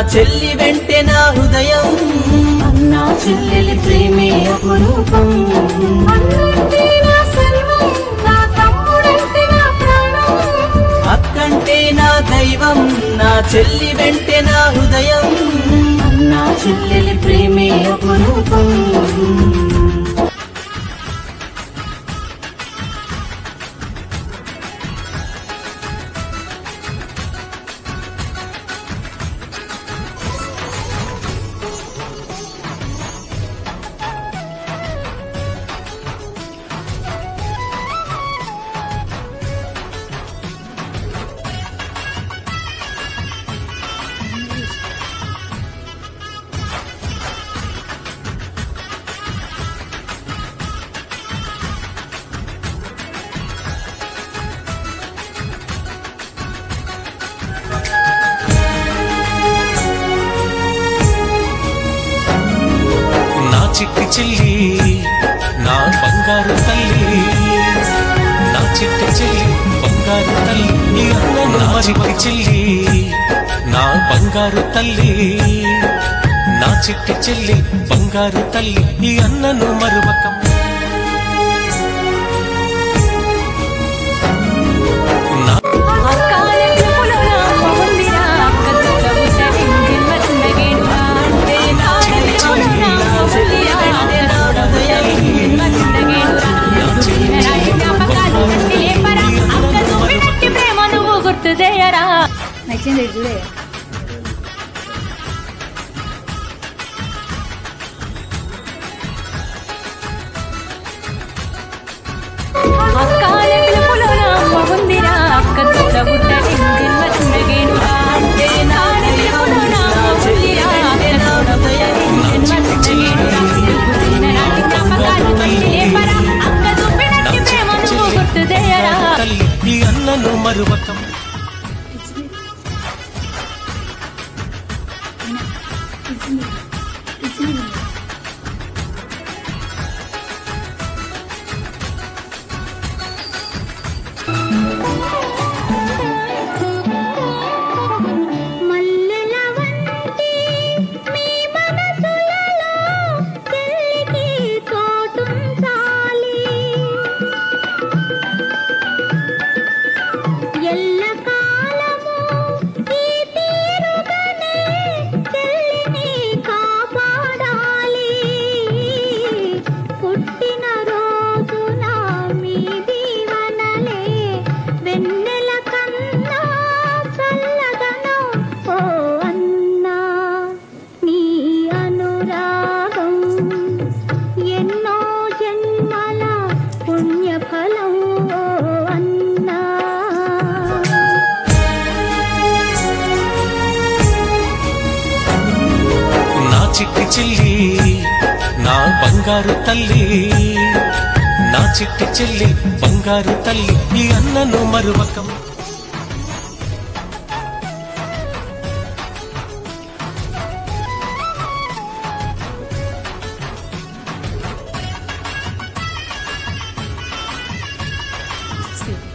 చెల్లి వెంటే నా హృదయం. అన్నా చెల్లెలి ప్రేమే అపురూపం. అన్నంటే నా సర్వం, నా తమ్ముడంటే నా ప్రాణం. అక్కంటే నా దైవం, నా చెల్లి వెంటే నా హృదయం. అన్నా చెల్లెలి ప్రేమే అపురూపం. చిట్టి చెల్లి నా బంగారు తల్లి, నా చిట్టి చెల్లి బంగారు తల్లి, నీ అన్నను నా చిట్టి చెల్లి నా బంగారు తల్లి, నా చిట్టి చెల్లి బంగారు తల్లి, ఈ అన్నను మరువకం. నచ్చింది చూడే. ఈ అన్నను మరువకం. చిట్టి చెల్లి నా బంగారు తల్లి, నా చిట్టి చెల్లి బంగారు తల్లి, ఈ అన్నను మరువకం. See.